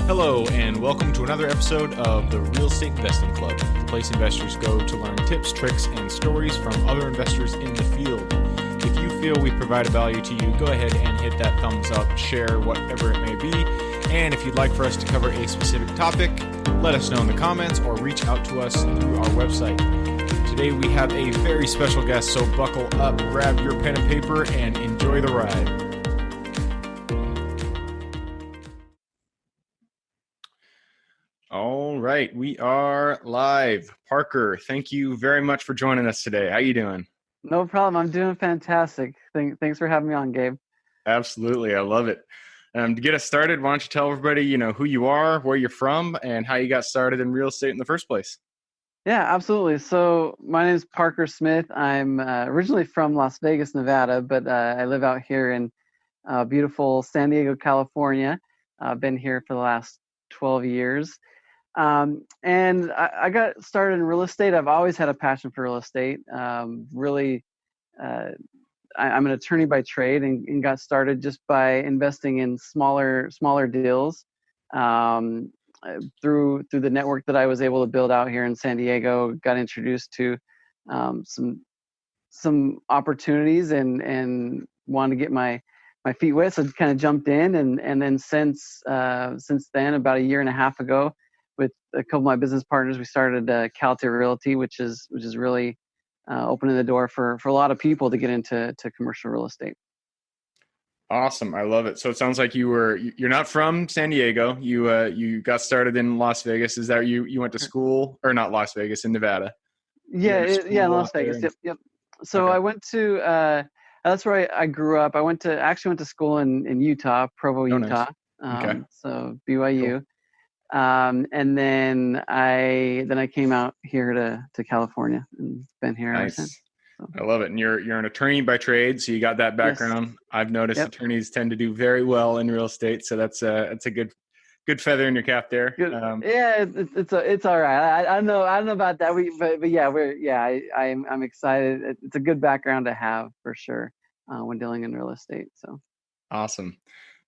Hello, and welcome to another episode of the Real Estate Investing Club, the place investors go to learn tips, tricks, and stories from other investors in the field. If you feel we provide value to you, go ahead and hit that thumbs up, share whatever it may be, and if you'd like for us to cover a specific topic, let us know in the comments or reach out to us through our website. Today we have a very special guest, so buckle up, grab your pen and paper, and enjoy the ride. All right, we are live. Parker, thank you very much for joining us today. How you doing? No problem. I'm doing fantastic. Thanks for having me on, Gabe. Absolutely, I love it. To get us started, why don't you tell everybody, who you are, where you're from, and how you got started in real estate in the first place? Yeah, absolutely. So my name is Parker Smith. I'm originally from Las Vegas, Nevada, but I live out here in beautiful San Diego, California. I've been here for the last 12 years. And I got started in real estate. I've always had a passion for real estate. I'm an attorney by trade and got started just by investing in smaller deals through the network that I was able to build out here in San Diego. Got introduced to some opportunities and wanted to get my feet wet, so kind of jumped in and then since then, about a year and a half ago, with a couple of my business partners, we started CalTier Realty, which is really opening the door for a lot of people to get into commercial real estate. Awesome, I love it. So it sounds like you're not from San Diego. You got started in Las Vegas. Is that you went to school, or not Las Vegas, in Nevada? Yeah, Las Vegas. Yep. So Okay. I went to that's where I grew up. I actually went to school in Utah, Provo, Utah. Nice. Okay. So BYU. Cool. And then I came out here to California and been here ever since. So. I love it. And you're an attorney by trade, so you got that background. Yes. I've noticed attorneys tend to do very well in real estate, so that's a good feather in your cap there. Yeah, it's all right. I don't know about that. I'm excited. It's a good background to have for sure when dealing in real estate. So awesome.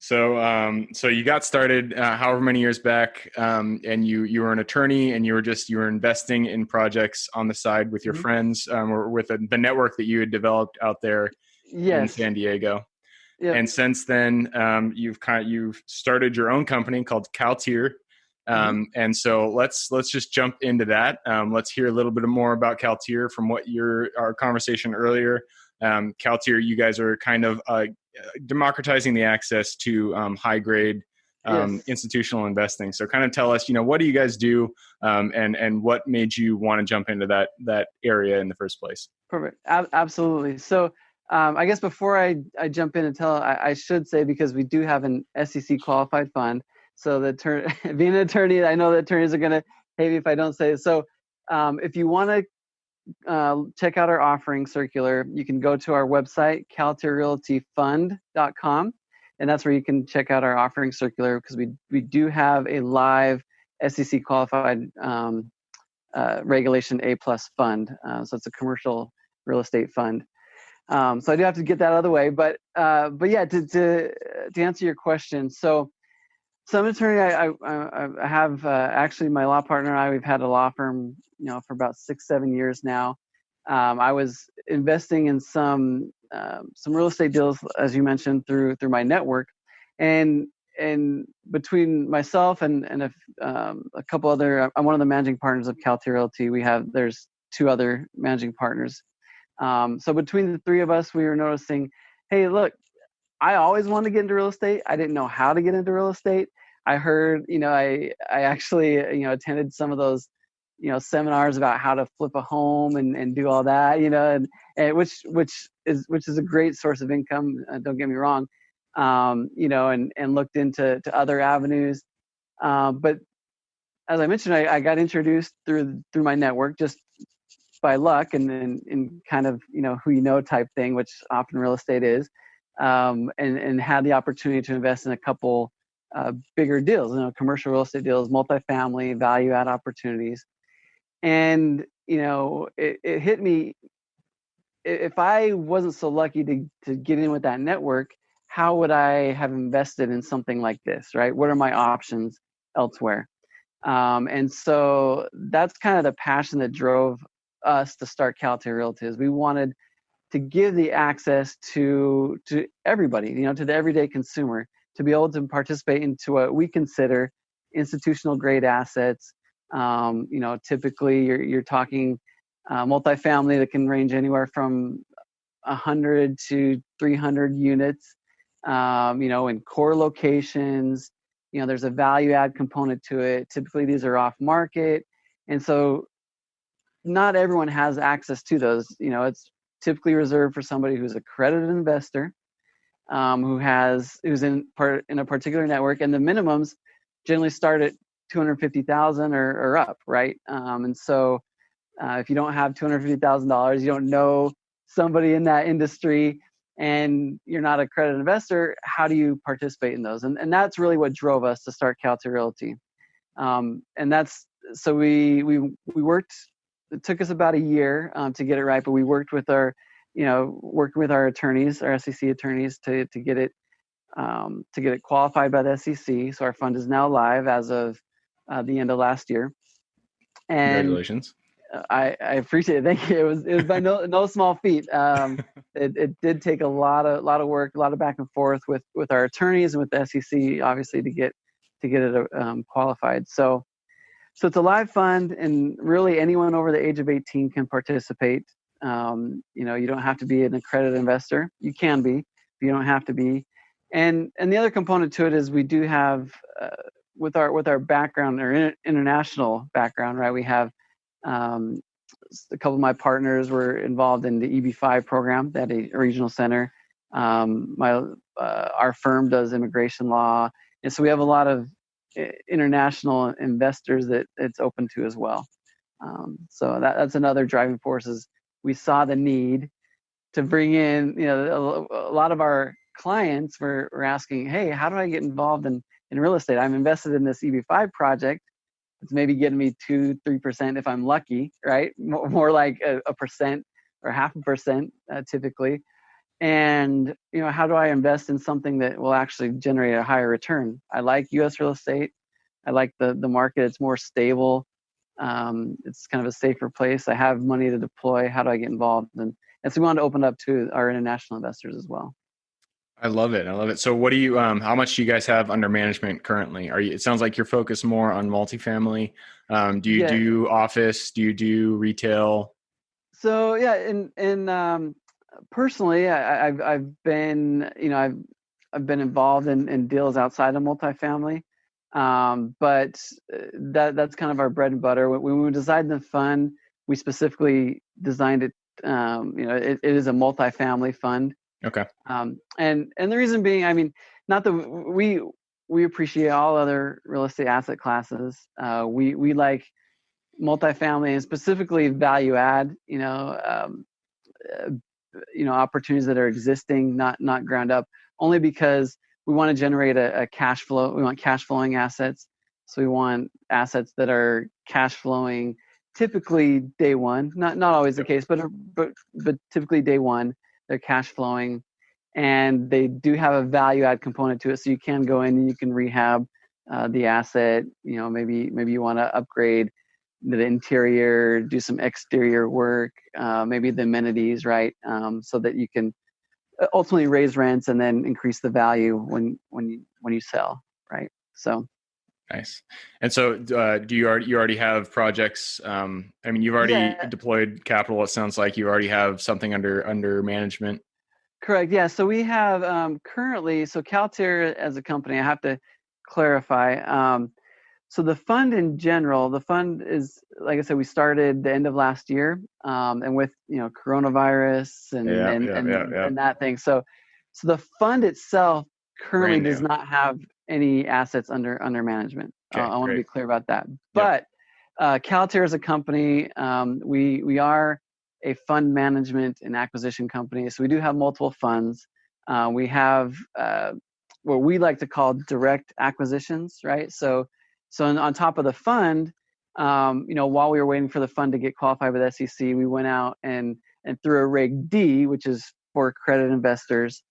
So you got started however many years back, and you were an attorney, and you were investing in projects on the side with your friends, or with the network that you had developed out there in San Diego. Yep. And since then, you've started your own company called CalTier. And so let's just jump into that. Let's hear a little bit more about CalTier from our conversation earlier. CalTier, you guys are kind of democratizing the access to high grade institutional investing. So kind of tell us, what do you guys do, and what made you want to jump into that area in the first place? Perfect. Absolutely. So I guess before I jump in and tell, I should say, because we do have an SEC qualified fund. So being an attorney, I know the attorneys are going to hate me if I don't say it. So if you want to check out our offering circular, you can go to our website, caltierrealtyfund.com, and that's where you can check out our offering circular, because we do have a live SEC qualified Regulation A+ fund. So it's a commercial real estate fund. So I do have to get that out of the way, but yeah, to answer your question, so I'm an attorney. I have actually, my law partner and I, we've had a law firm, for about 6-7 years now. I was investing in some real estate deals, as you mentioned, through my network, and between myself and a couple other, I'm one of the managing partners of CalTier Realty. There's 2 other managing partners. So between the 3 of us, we were noticing, hey, look, I always wanted to get into real estate. I didn't know how to get into real estate. I heard, I actually, attended some of those, seminars about how to flip a home and do all that, and which is a great source of income. Don't get me wrong, and looked into other avenues. But as I mentioned, I got introduced through my network, just by luck and kind of, who type thing, which often real estate is, and had the opportunity to invest in a couple bigger deals, commercial real estate deals, multifamily, value add opportunities. And, it hit me, if I wasn't so lucky to get in with that network, how would I have invested in something like this, right? What are my options? elsewhere. And so that's kind of the passion that drove us to start CalTier Realty. Is we wanted to give the access to everybody, to the everyday consumer, to be able to participate into what we consider institutional grade assets. Typically you're talking multifamily that can range anywhere from 100 to 300 units, in core locations. There's a value add component to it. Typically these are off market. And so not everyone has access to those. It's typically reserved for somebody who's a accredited investor, who's in a particular network, and the minimums generally start at 250,000 or up, right? And so if you don't have $250,000, you don't know somebody in that industry, and you're not a accredited investor, how do you participate in those? And that's really what drove us to start CalTier Realty. And that's so we worked. It took us about a year to get it right, but we worked with our attorneys, our SEC attorneys, to get it qualified by the SEC. So our fund is now live as of the end of last year. And congratulations! I appreciate it. Thank you. It was by no small feat. It did take a lot of work, a lot of back and forth with our attorneys and with the SEC, obviously, to get it qualified. So it's a live fund, and really anyone over the age of 18 can participate. You don't have to be an accredited investor. You can be, but you don't have to be. And the other component to it is we do have, with our background, or international background, right? We have a couple of my partners were involved in the EB-5 program at a regional center. Our firm does immigration law, and so we have a lot of international investors that it's open to as well. So that's another driving force. Is we saw the need to bring in, a lot of our clients were asking, hey, how do I get involved in real estate? I'm invested in this EB-5 project. It's maybe getting me 2-3% if I'm lucky, right? More like a percent or 0.5% typically. And, how do I invest in something that will actually generate a higher return? I like U.S. real estate. I like the market. It's more stable. It's kind of a safer place. I have money to deploy. How do I get involved? And so we want to open up to our international investors as well. I love it. So what do you, how much do you guys have under management currently? It sounds like you're focused more on multifamily. Do you do office? Do you do retail? So yeah, and personally, I've been, I've been involved in deals outside of multifamily. But that's kind of our bread and butter. When we designed the fund, we specifically designed it. It is a multifamily fund. Okay. And the reason being, not that we appreciate all other real estate asset classes. We like multifamily, and specifically value add. Opportunities that are existing, not ground up. Only because we want to generate a cash flow. We want cash flowing assets. So we want assets that are cash flowing typically day one. Not always the case, but typically day one, they're cash flowing, and they do have a value add component to it. So you can go in and you can rehab the asset. Maybe you want to upgrade the interior, do some exterior work, maybe the amenities, right? So that you can ultimately raise rents and then increase the value when you sell, right? So nice. And so do you already have projects? You've already deployed capital. It sounds like you already have something under management. Correct. Yeah. So we have currently, so CalTier as a company, I have to clarify. So the fund in general, the fund is, like I said, we started the end of last year, and with coronavirus and that thing. So the fund itself currently does not have any assets under management. Okay, I want to be clear about that. But CalTier as a company, we are a fund management and acquisition company. So we do have multiple funds. We have what we like to call direct acquisitions, right? So on top of the fund, while we were waiting for the fund to get qualified with SEC, we went out and through a Reg D, which is for accredited investors,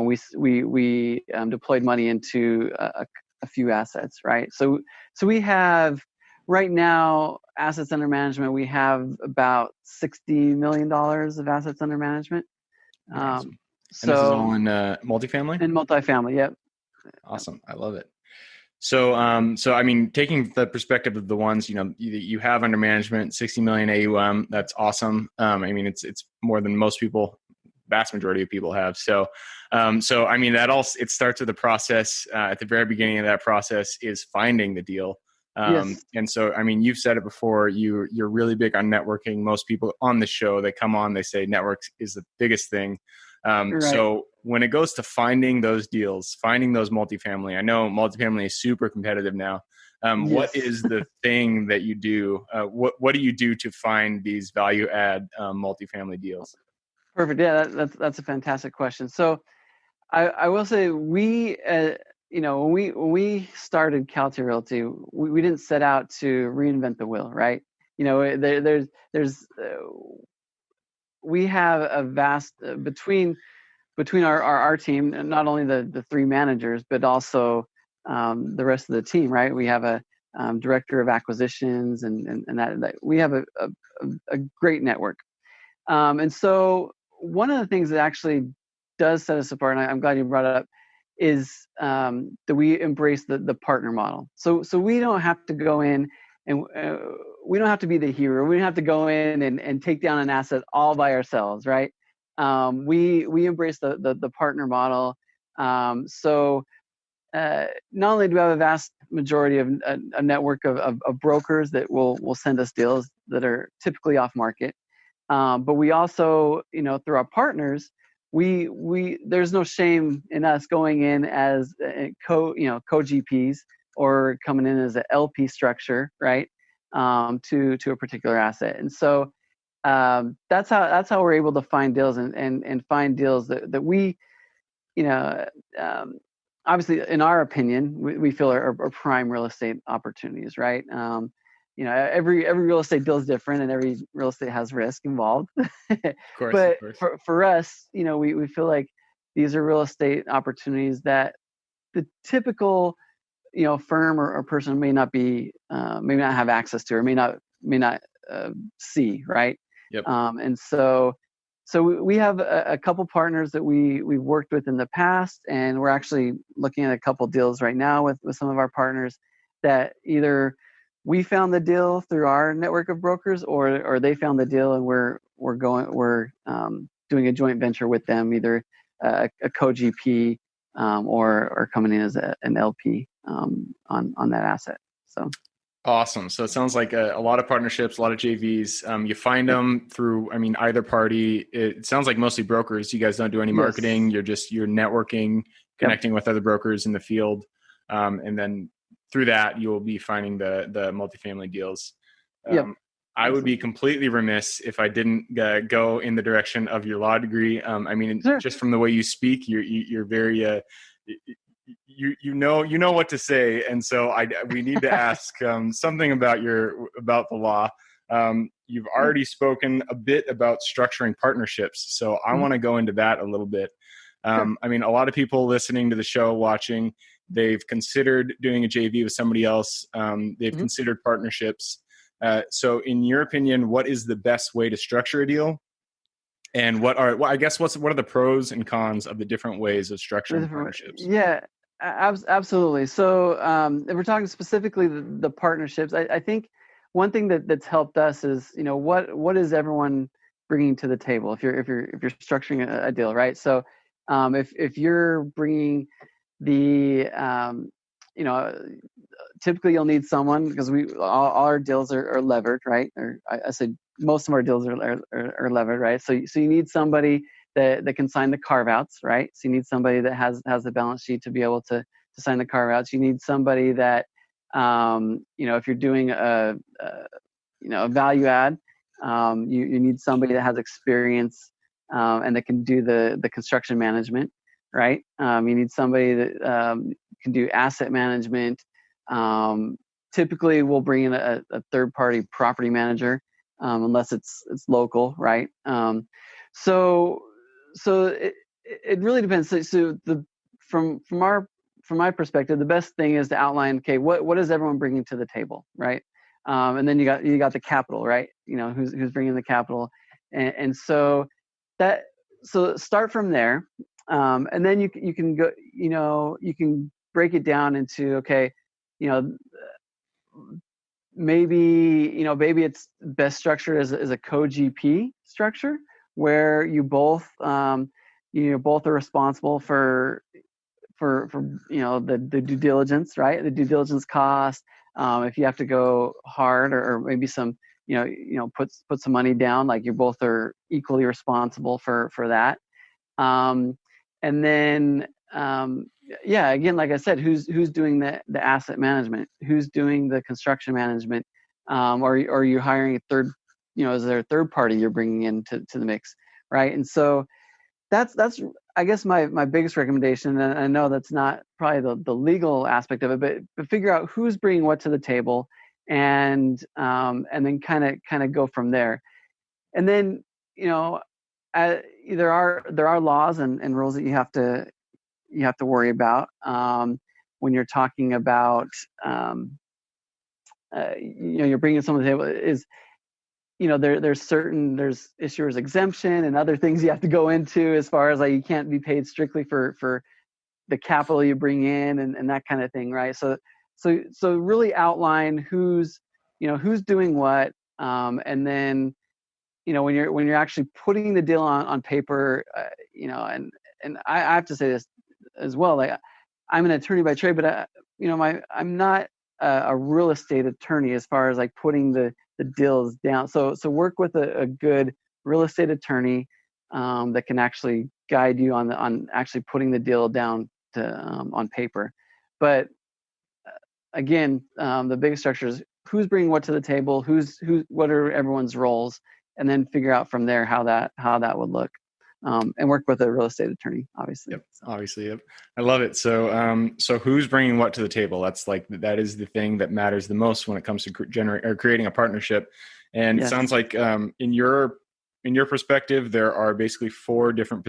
we deployed money into a few assets, right? So we have right now assets under management. We have about $60 million of assets under management. Awesome. And this is So all in multifamily? in multifamily, yep. Awesome. I love it. So, so I mean, taking the perspective of the ones you have under management, 60 million AUM, that's awesome. I mean, it's more than most people, vast majority of people have. So, so I mean, it starts with the process. At the very beginning of that process is finding the deal. Yes. And so, I mean, you've said it before. You're really big on networking. Most people on the show, they come on, they say network is the biggest thing. Right. So when it goes to finding those deals, finding those multifamily, I know multifamily is super competitive now. Yes. What is the thing that you do? What do you do to find these value add multifamily deals? Perfect. Yeah, that's a fantastic question. So I will say when we started CalTier Realty, we didn't set out to reinvent the wheel, right? We have a vast between our team, and not only the three managers, but also the rest of the team, right? We have a director of acquisitions, and that we have a great network. And so one of the things that actually does set us apart, and I'm glad you brought it up, is that we embrace the partner model. So we don't have to go in and we don't have to be the hero. We don't have to go in and take down an asset all by ourselves, right? We embrace the partner model. So not only do we have a vast majority of a network of brokers that will send us deals that are typically off market, but we also, through our partners, we there's no shame in us going in as co GPs or coming in as an LP structure, right? To a particular asset. And so that's how we're able to find deals and find deals that we, obviously in our opinion, we feel are prime real estate opportunities, right? Every real estate deal is different, and every real estate has risk involved. Of course, But of course. for us, we feel like these are real estate opportunities that the typical, firm or person may not have access to, or may not see, right? Yep. And so we have a couple partners that we've worked with in the past, and we're actually looking at a couple deals right now with some of our partners that either we found the deal through our network of brokers, or they found the deal and we're doing a joint venture with them, either a co-GP or coming in as an LP on that asset. So awesome. So it sounds like a lot of partnerships, a lot of JVs. You find them through, either party. It sounds like mostly brokers. You guys don't do any marketing. Yes. You're networking, connecting with other brokers in the field, and then through that you'll be finding the multifamily deals. I would be completely remiss if I didn't go in the direction of your law degree. Sure. Just from the way you speak, you're very you know what to say, and so we need to ask something about the law. You've already spoken a bit about structuring partnerships, so I want to go into that a little bit. Sure. A lot of people listening to the show, watching, they've considered doing a JV with somebody else. They've considered partnerships. So in your opinion, what is the best way to structure a deal? And what are the pros and cons of the different ways of structuring partnerships? Yeah, absolutely. So if we're talking specifically the partnerships, I think one thing that's helped us is, what is everyone bringing to the table if you're structuring a deal, right? So if you're bringing the typically you'll need someone, because all our deals are levered, right? Or I said most of our deals are levered, right? So you need somebody that can sign the carve outs, right? So you need somebody that has the balance sheet to be able to sign the carve outs. You need somebody that if you're doing a value add, you need somebody that has experience and that can do the construction management, right? You need somebody that can do asset management. Typically, we'll bring in a third-party property manager, unless it's local, right? So it really depends. So from from my perspective, the best thing is to outline, okay, what is everyone bringing to the table, right? And then you got the capital, right? Who's bringing the capital, and so start from there, and then you can go, you can break it down into, okay, maybe it's best structured as a co-GP structure where you both both are responsible for the due diligence, right? The due diligence cost. If you have to go hard or maybe some put some money down, like you both are equally responsible for that. And then again, like I said, who's doing the asset management, who's doing the construction management, or are you hiring a third, is there a third party you're bringing into the mix, right? And so that's I guess my biggest recommendation, and I know that's not probably the legal aspect of it, but figure out who's bringing what to the table, and then kind of go from there. And then there are laws and rules that you have to worry about when you're talking about you're bringing someone to the table. Is there's issuers exemption and other things you have to go into, as far as like you can't be paid strictly for the capital you bring in and that kind of thing, right? So really outline who's doing what, and then when you're actually putting the deal on paper, and I have to say this as well, like I'm an attorney by trade, but I'm not a real estate attorney as far as like putting the deals down. So work with a good real estate attorney that can actually guide you on actually putting the deal down to on paper. But again, the biggest structure is who's bringing what to the table, what are everyone's roles, and then figure out from there how that would look. And work with a real estate attorney, obviously. Yep. Obviously. Yep. I love it. So, so who's bringing what to the table? That is the thing that matters the most when it comes to creating a partnership. And Yes. It sounds like, in your perspective, there are basically four different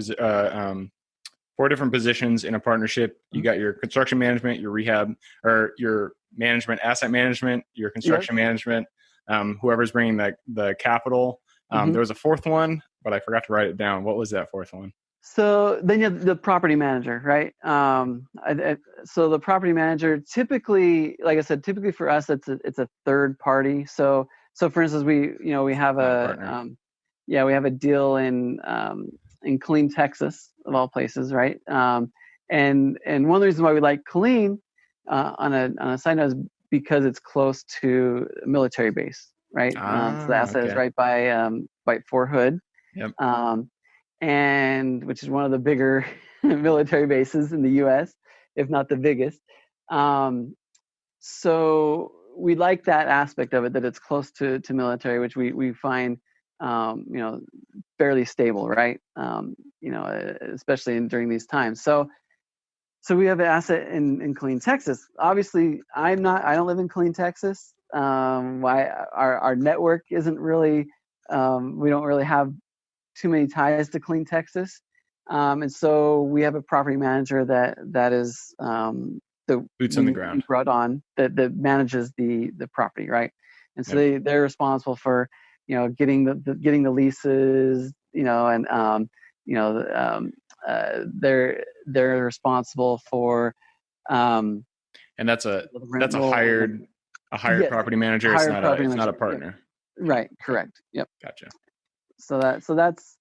positions in a partnership. You got your construction management, your rehab, or your management, asset management, your construction management, whoever's bringing the capital. There was a fourth one, but I forgot to write it down. What was that fourth one? So then you have the property manager, right? So the property manager, typically, like I said, typically for us, it's a third party. So for instance, we have we have a deal in Killeen, Texas, of all places, right? And one of the reasons why we like Killeen, on a side note, is because it's close to a military base, right? So the asset is right by Fort Hood. Yep. And which is one of the bigger military bases in the U.S., if not the biggest. So we like that aspect of it, that it's close to military, which we find fairly stable, right? Especially during these times. So we have an asset in Killeen, Texas. Obviously, I don't live in Killeen, Texas. Our network isn't really, we don't really have too many ties to Killeen, Texas. And so we have a property manager that is the boots on the ground brought on that manages the property, right? And so they're responsible for getting the leases, and they're responsible for and that's a hired property manager. It's not a partner. Yep. Right. Correct. Yep. Gotcha. So that's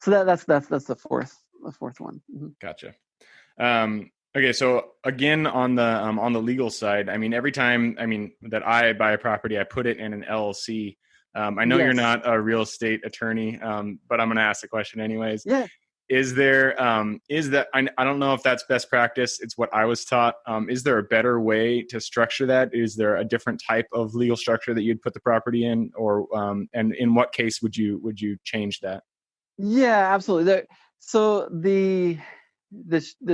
the fourth one. Mm-hmm. Gotcha. Okay. So again, on the legal side, I mean, every time, that I buy a property, I put it in an LLC. I know you're not a real estate attorney, but I'm going to ask the question anyways. Yeah. Is there, I don't know if that's best practice. It's what I was taught. Is there a better way to structure that? Is there a different type of legal structure that you'd put the property in, or, and in what case would you change that? Yeah, absolutely. So the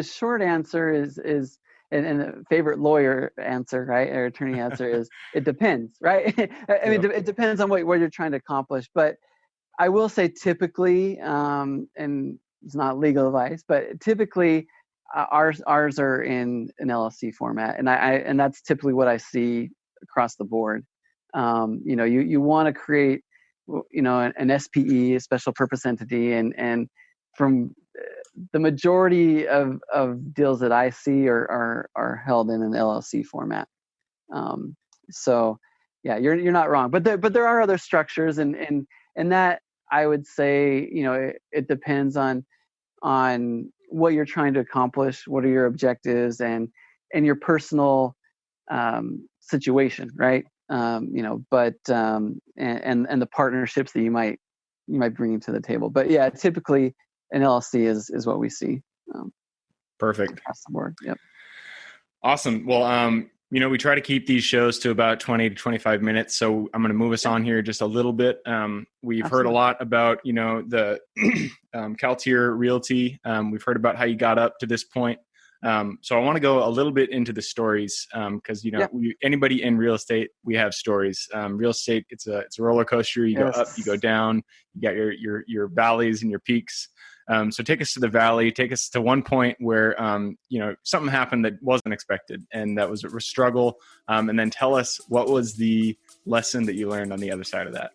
short answer is, and the favorite lawyer answer, right, or attorney answer is, it depends, right? I mean, it depends on what you're trying to accomplish. But I will say typically, and it's not legal advice, but typically ours are in an LLC format, and that's typically what I see across the board. You want to create, an SPE, a special purpose entity, and from the majority of deals that I see are held in an LLC format. So yeah, you're not wrong, but there are other structures, and that I would say, it depends on what you're trying to accomplish, what are your objectives, and your personal situation, right? But and the partnerships that you might bring to the table. But yeah, typically an LLC is what we see. Perfect. Across the board. Yep. Awesome. Well, we try to keep these shows to about 20 to 25 minutes. So I'm going to move us on here just a little bit. We've heard a lot about, the CalTier Realty. We've heard about how you got up to this point. So I want to go a little bit into the stories because, anybody in real estate, we have stories. Real estate, it's a roller coaster. You go up, you go down, you got your valleys and your peaks. So take us to the valley, take us to one point where, something happened that wasn't expected and that was a struggle. And then tell us what was the lesson that you learned on the other side of that.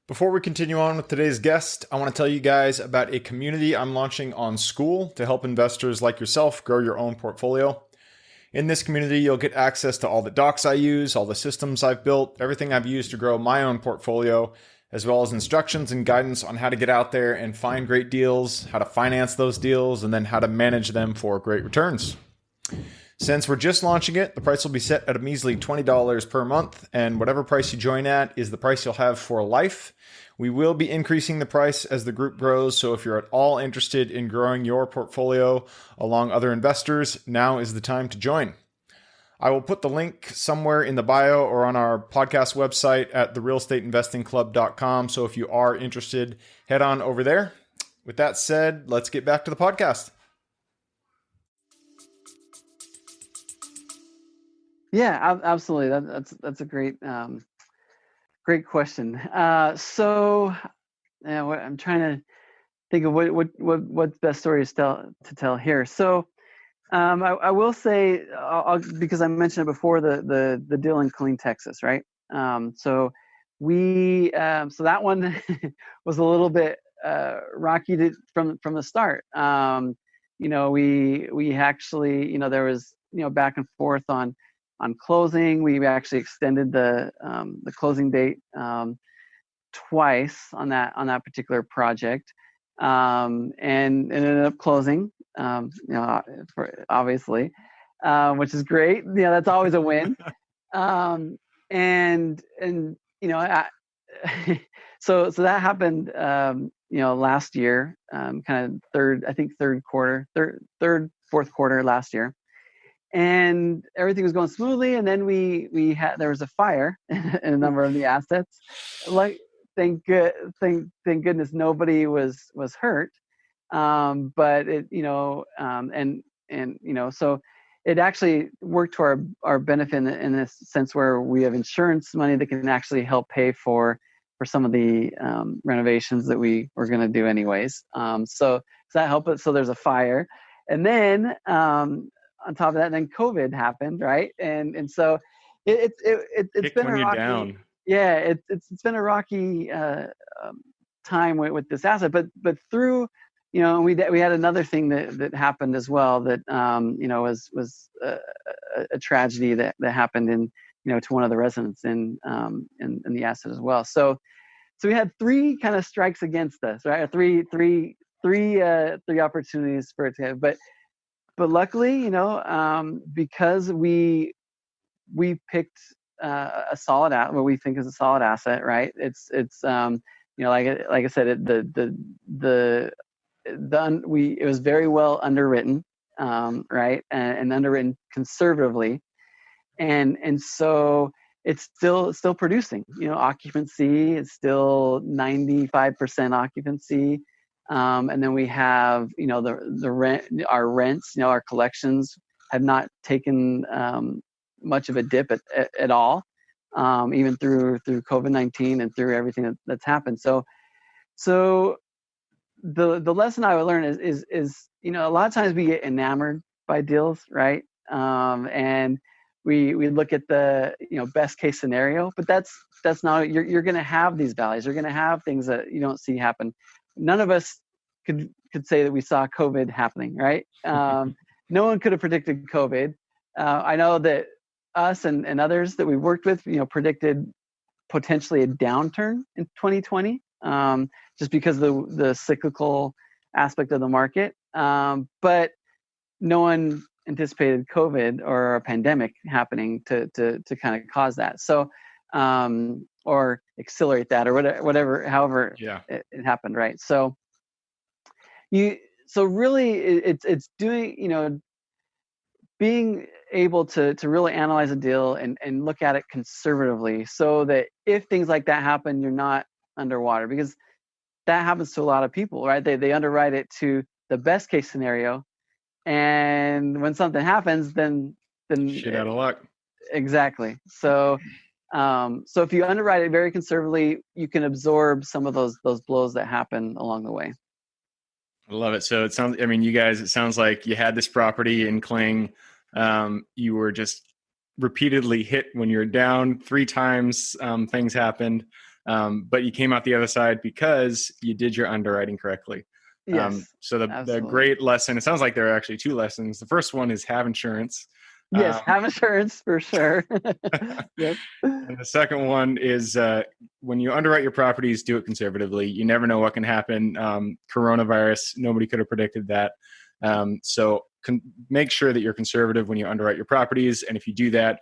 Before we continue on with today's guest, I want to tell you guys about a community I'm launching on School to help investors like yourself grow your own portfolio. In this community, you'll get access to all the docs I use, all the systems I've built, everything I've used to grow my own portfolio, as well as instructions and guidance on how to get out there and find great deals, how to finance those deals, and then how to manage them for great returns. Since we're just launching it, the price will be set at a measly $20 per month, and whatever price you join at is the price you'll have for life. We will be increasing the price as the group grows, so if you're at all interested in growing your portfolio along other investors, now is the time to join. I will put the link somewhere in the bio or on our podcast website at therealestateinvestingclub.com, so if you are interested, head on over there. With that said, let's get back to the podcast. Yeah, absolutely. That's a great question. So I'm trying to think of what's best story to tell here. So I will say, because I mentioned it before, the deal in Killeen, Texas, right? So that one was a little bit rocky from the start. We actually, there was back and forth on closing. We actually extended the closing date twice on that particular project, and ended up closing. Obviously, which is great. That's always a win. So that happened. Last year, kind of fourth quarter last year. And everything was going smoothly, and then there was a fire in a number of the assets. Like, thank goodness nobody was hurt. But it, so it actually worked to our benefit in this sense, where we have insurance money that can actually help pay for some of the renovations that we were going to do anyways. So that helped us. So there's a fire, and then on top of that, then COVID happened, right? And so it's been a rocky. Down. Yeah, it's been a rocky time with this asset, but through, we had another thing that happened as well that was a tragedy that happened in to one of the residents in the asset as well. So we had three kind of strikes against us, right? Three opportunities for it to have, but luckily, because we picked a solid what we think is a solid asset, right? It's like I said, it was very well underwritten, right, and underwritten conservatively, and so it's still producing. Occupancy is still 95% occupancy. And then we have, the rent, our rents, our collections have not taken much of a dip at all, even through COVID-19 and through everything that's happened. So So the lesson I would learn is a lot of times we get enamored by deals, right? And we look at the best case scenario, but that's not, you're going to have these valleys. You're going to have things that you don't see happen. None of us could say that we saw COVID happening, right? No one could have predicted COVID. I know that us and others that we worked with, predicted potentially a downturn in 2020, just because of the cyclical aspect of the market. But no one anticipated COVID or a pandemic happening to kind of cause that. So, or accelerate that, or whatever, however it happened, right? So really it's doing, being able to really analyze a deal and look at it conservatively, so that if things like that happen, you're not underwater, because that happens to a lot of people, right? They underwrite it to the best case scenario, and when something happens, then shit out of luck. Exactly. So if you underwrite it very conservatively, you can absorb some of those blows that happen along the way. I love it. So it sounds like you had this property in Kling. You were just repeatedly hit when you're down 3 times. Things happened, but you came out the other side because you did your underwriting correctly. Yes, so the great lesson, it sounds like there are actually 2 lessons. The first one is have insurance. Yes, have insurance for sure. Yep. And the second one is when you underwrite your properties, do it conservatively. You never know what can happen. Coronavirus, nobody could have predicted that. So make sure that you're conservative when you underwrite your properties. And if you do that,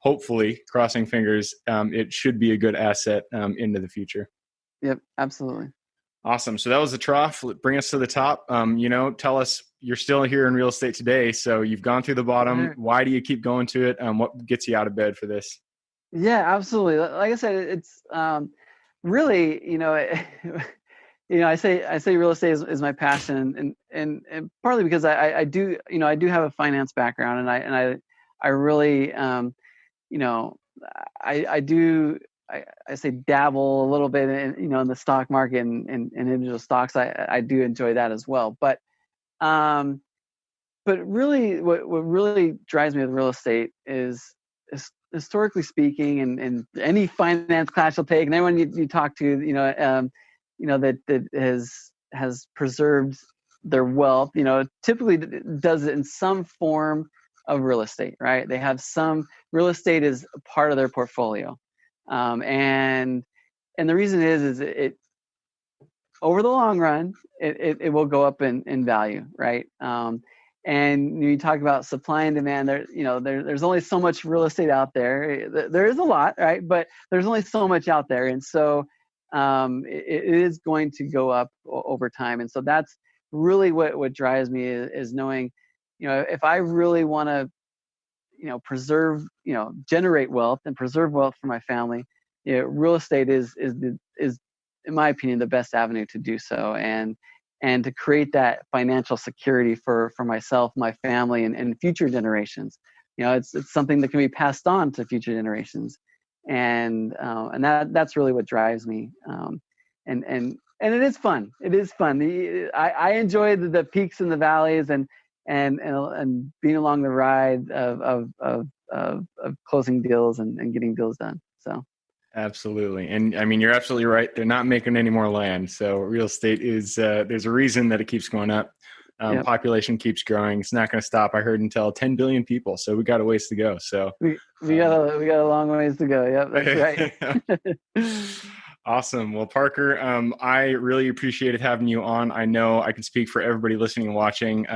hopefully, crossing fingers, it should be a good asset into the future. Yep, absolutely. Awesome. So that was the trough. Bring us to the top. Tell us, you're still here in real estate today. So you've gone through the bottom. Sure. Why do you keep going to it? What gets you out of bed for this? Yeah, absolutely. Like I said, it's really, I say real estate is my passion, and partly because I do have a finance background, and I really, I say dabble a little bit in the stock market and individual stocks. I do enjoy that as well. But really what really drives me with real estate is historically speaking, and any finance class you'll take, and anyone you talk to, that has preserved their wealth, typically does it in some form of real estate, right? They have some real estate is a part of their portfolio. And the reason is it over the long run, it will go up in value, right? And you talk about supply and demand. There's only so much real estate out there. There is a lot, right? But there's only so much out there, and so it is going to go up over time. And so that's really what drives me is knowing, if I really want to, preserve, generate wealth and preserve wealth for my family, real estate is in my opinion the best avenue to do so, and to create that financial security for myself, my family, and future generations. It's something that can be passed on to future generations, and that's really what drives me. And it is fun. It is fun. I enjoy the peaks and the valleys, and being along the ride of closing deals and getting deals done. So. Absolutely. And you're absolutely right. They're not making any more land. So real estate is, there's a reason that it keeps going up. Yep. Population keeps growing. It's not going to stop. I heard until 10 billion people. So we got a ways to go. So we got a long ways to go. Yep. That's right. Awesome. Well, Parker, I really appreciated having you on. I know I can speak for everybody listening and watching.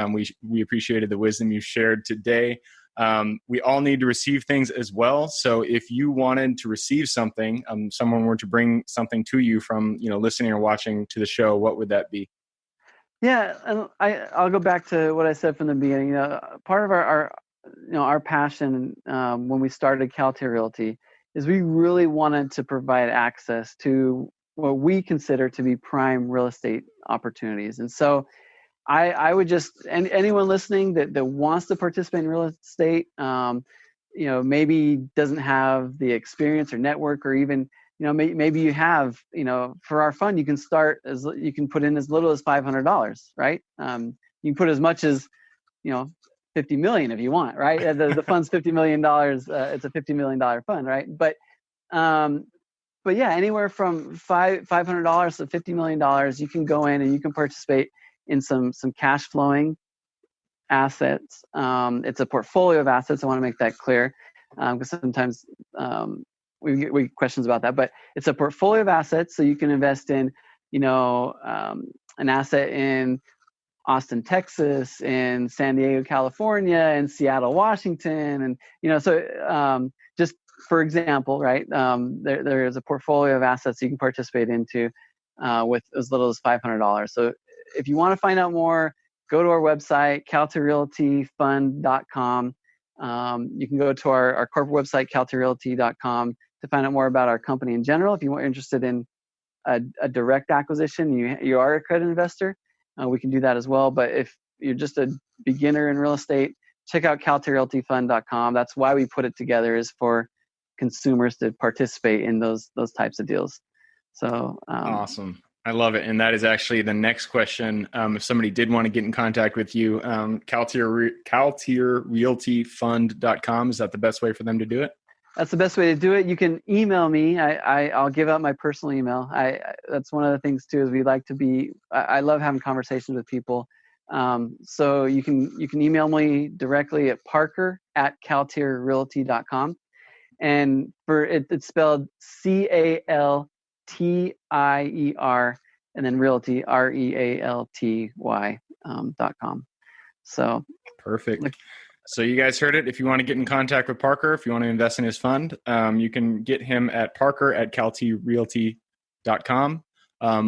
We appreciated the wisdom you shared today. We all need to receive things as well. So if you wanted to receive something, someone were to bring something to you from, listening or watching to the show, what would that be? Yeah. And I'll go back to what I said from the beginning. Part of our passion, when we started CalTier Realty, is we really wanted to provide access to what we consider to be prime real estate opportunities. And so I would just, anyone listening that wants to participate in real estate, maybe doesn't have the experience or network or even maybe you have, for our fund, you can put in as little as $500, right? You can put as much as, 50 million if you want, right? The fund's $50 million. It's a $50 million fund, right? But yeah, anywhere from $500 to $50 million, you can go in and you can participate in some cash flowing assets. It's a portfolio of assets. I want to make that clear, because sometimes we get questions about that. But it's a portfolio of assets, so you can invest in, an asset in Austin, Texas, in San Diego, California, and Seattle, Washington, and so just for example, right? There is a portfolio of assets you can participate into with as little as $500. So if you want to find out more, go to our website, CalTierRealtyFund.com. You can go to our corporate website, CalTierRealty.com, to find out more about our company in general. If you're interested in a direct acquisition, you are a credit investor, we can do that as well. But if you're just a beginner in real estate, check out CalTierRealtyFund.com. That's why we put it together, is for consumers to participate in those types of deals. So awesome. I love it. And that is actually the next question. If somebody did want to get in contact with you, CalTierRealtyFund.com, is that the best way for them to do it? That's the best way to do it. You can email me. I'll give out my personal email. That's one of the things too, is we like to be, I love having conversations with people. So you can email me directly at parker@caltierrealty.com. And it's spelled CalTier, and then realty, REALTY.com. So perfect. So you guys heard it. If you want to get in contact with Parker, if you want to invest in his fund, you can get him at parker@caltierrealty.com,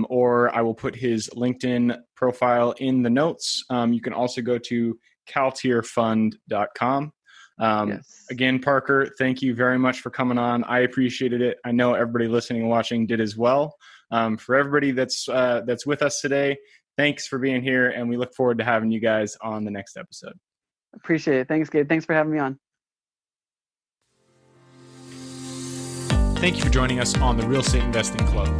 or I will put his LinkedIn profile in the notes. You can also go to caltierfund.com. Yes. Again, Parker, thank you very much for coming on. I appreciated it. I know everybody listening and watching did as well. For everybody that's with us today, thanks for being here, and we look forward to having you guys on the next episode. Appreciate it. Thanks, Gabe. Thanks for having me on. Thank you for joining us on the Real Estate Investing Club.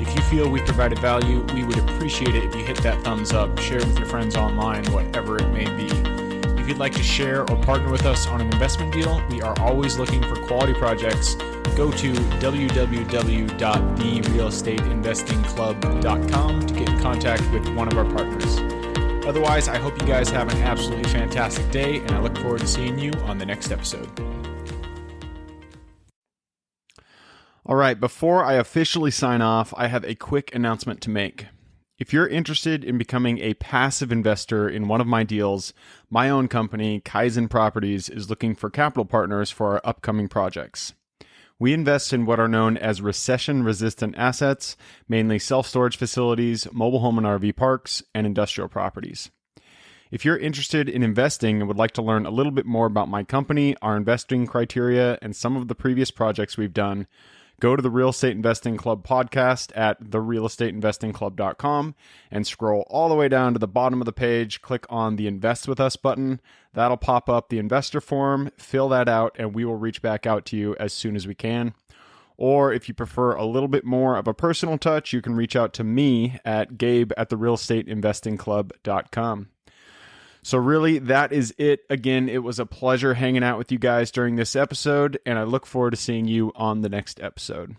If you feel we provided value, we would appreciate it if you hit that thumbs up, share it with your friends online, whatever it may be. If you'd like to share or partner with us on an investment deal, we are always looking for quality projects. Go to www.therealestateinvestingclub.com to get in contact with one of our partners. Otherwise, I hope you guys have an absolutely fantastic day, and I look forward to seeing you on the next episode. All right, before I officially sign off, I have a quick announcement to make. If you're interested in becoming a passive investor in one of my deals, my own company, Kaizen Properties, is looking for capital partners for our upcoming projects. We invest in what are known as recession-resistant assets, mainly self-storage facilities, mobile home and RV parks, and industrial properties. If you're interested in investing and would like to learn a little bit more about my company, our investing criteria, and some of the previous projects we've done, go to the Real Estate Investing Club podcast at therealestateinvestingclub.com and scroll all the way down to the bottom of the page. Click on the Invest With Us button. That'll pop up the investor form. Fill that out, and we will reach back out to you as soon as we can. Or if you prefer a little bit more of a personal touch, you can reach out to me at gabe@therealestateinvestingclub.com. So really, that is it. Again, it was a pleasure hanging out with you guys during this episode, and I look forward to seeing you on the next episode.